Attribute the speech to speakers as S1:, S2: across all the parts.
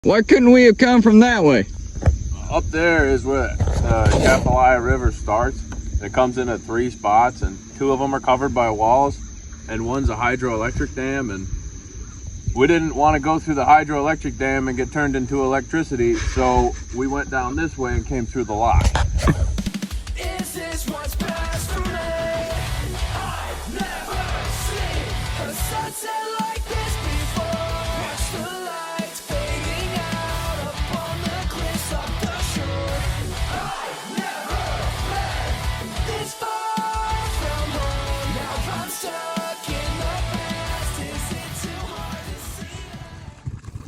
S1: Why couldn't we have come from that way?
S2: Up there is where Atchafalaya River starts. It comes in at 3 spots, and 2 of them are covered by walls, and one's a hydroelectric dam. And we didn't want to go through the hydroelectric dam and get turned into electricity, so we went down this way and came through the lock.
S3: Is this what's best for me? I've never seen a sunset like this before. Watch the lights fading out upon the cliffs of the shore. I've never been this far from home. Now I'm stuck in the past. Is it too hard to see?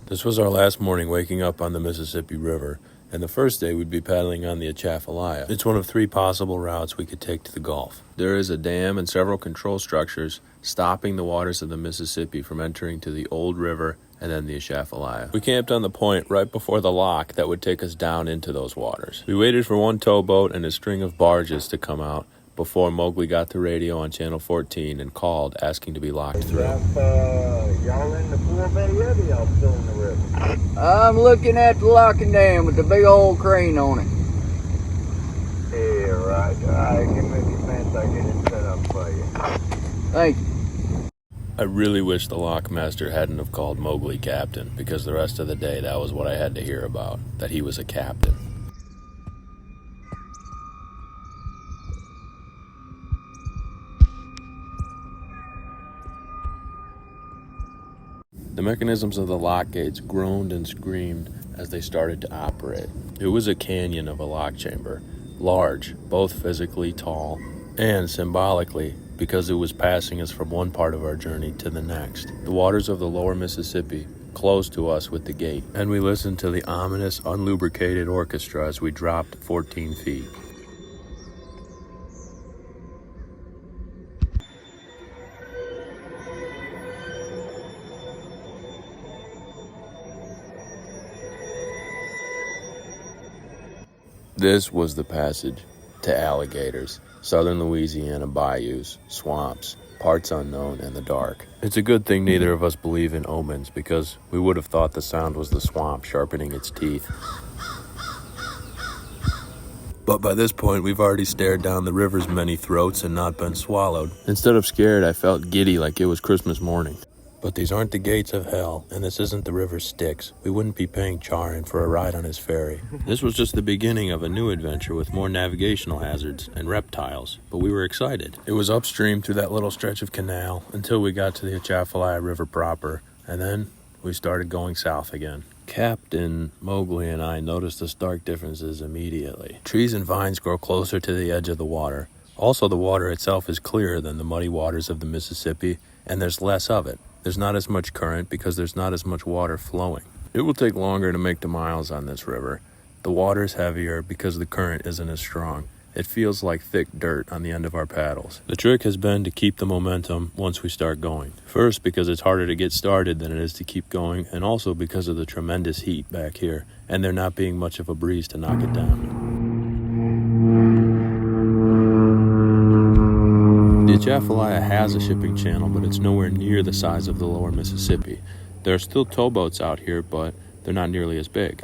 S4: This was our last morning waking up on the Mississippi River, and the first day we'd be paddling on the Atchafalaya. It's one of 3 possible routes we could take to the Gulf. There is a dam and several control structures stopping the waters of the Mississippi from entering to the Old River and then the Atchafalaya. We camped on the point right before the lock that would take us down into those waters. We waited for one towboat and a string of barges to come out before Mowgli got the radio on channel 14 and called asking to be locked through.
S5: Y'all in the forebay yet, or y'all still in the river?
S1: I'm looking at the locking dam with the big old crane on it.
S5: Yeah, right. Alright, give me the fence, I'll get it set up for you.
S1: Thank you.
S4: I really wish the lockmaster hadn't have called Mowgli captain, because the rest of the day that was what I had to hear about, that he was a captain. The mechanisms of the lock gates groaned and screamed as they started to operate. It was a canyon of a lock chamber, large, both physically tall and symbolically, because it was passing us from one part of our journey to the next. The waters of the lower Mississippi closed to us with the gate, and we listened to the ominous, unlubricated orchestra as we dropped 14 feet. This was the passage to alligators, southern Louisiana bayous, swamps, parts unknown, and the dark. It's a good thing neither of us believe in omens, because we would have thought the sound was the swamp sharpening its teeth. But by this point, we've already stared down the river's many throats and not been swallowed. Instead of scared, I felt giddy like it was Christmas morning. But these aren't the gates of hell, and this isn't the river Styx. We wouldn't be paying Charin for a ride on his ferry. This was just the beginning of a new adventure with more navigational hazards and reptiles, but we were excited. It was upstream through that little stretch of canal until we got to the Atchafalaya River proper, and then we started going south again. Captain Mowgli and I noticed the stark differences immediately. Trees and vines grow closer to the edge of the water. Also, the water itself is clearer than the muddy waters of the Mississippi, and there's less of it. There's not as much current because there's not as much water flowing. It will take longer to make the miles on this river. The water's heavier because the current isn't as strong. It feels like thick dirt on the end of our paddles. The trick has been to keep the momentum once we start going. First, because it's harder to get started than it is to keep going, and also because of the tremendous heat back here, and there not being much of a breeze to knock it down. The Atchafalaya has a shipping channel, but it's nowhere near the size of the lower Mississippi. There are still towboats out here, but they're not nearly as big.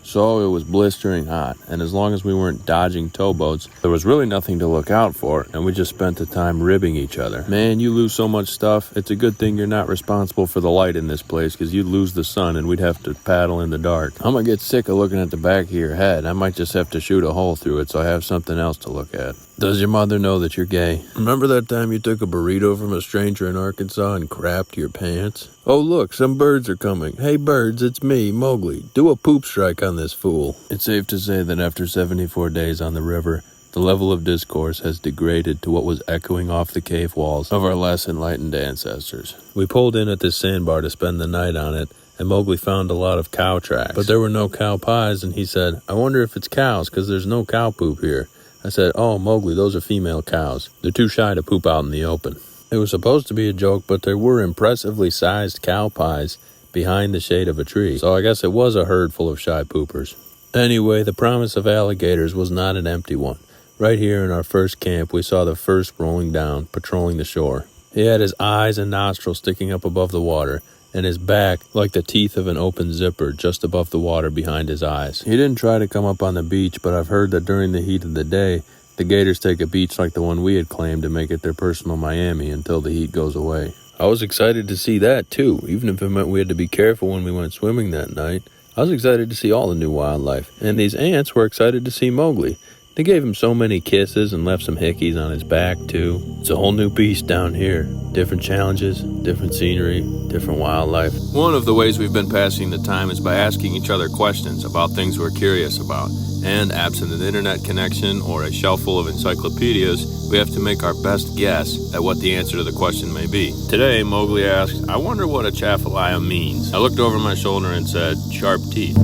S4: So it was blistering hot, and as long as we weren't dodging towboats, there was really nothing to look out for, and we just spent the time ribbing each other. Man, you lose so much stuff. It's a good thing you're not responsible for the light in this place, because you'd lose the sun and we'd have to paddle in the dark. I'm gonna get sick of looking at the back of your head. I might just have to shoot a hole through it so I have something else to look at. Does your mother know that you're gay? Remember that time you took a burrito from a stranger in Arkansas and crapped your pants? Oh look, some birds are coming. Hey birds, it's me, Mowgli. Do a poop strike on this fool. It's safe to say that after 74 days on the river, the level of discourse has degraded to what was echoing off the cave walls of our less enlightened ancestors. We pulled in at this sandbar to spend the night on it, and Mowgli found a lot of cow tracks. But there were no cow pies, and he said, I wonder if it's cows, because there's no cow poop here. I said, oh, Mowgli, those are female cows. They're too shy to poop out in the open. It was supposed to be a joke, but there were impressively sized cow pies behind the shade of a tree, so I guess it was a herd full of shy poopers. Anyway, the promise of alligators was not an empty one. Right here in our first camp, we saw the first rolling down, patrolling the shore. He had his eyes and nostrils sticking up above the water, and his back like the teeth of an open zipper just above the water behind his eyes. He didn't try to come up on the beach, but I've heard that during the heat of the day, the gators take a beach like the one we had claimed to make it their personal Miami until the heat goes away. I was excited to see that too, even if it meant we had to be careful when we went swimming that night. I was excited to see all the new wildlife, and these ants were excited to see Mowgli. They gave him so many kisses and left some hickeys on his back, too. It's a whole new beast down here. Different challenges, different scenery, different wildlife. One of the ways we've been passing the time is by asking each other questions about things we're curious about. And absent an internet connection or a shelf full of encyclopedias, we have to make our best guess at what the answer to the question may be. Today, Mowgli asked, "I wonder what Atchafalaya means." I looked over my shoulder and said, "Sharp teeth."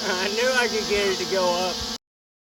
S1: I knew I could get it to go up.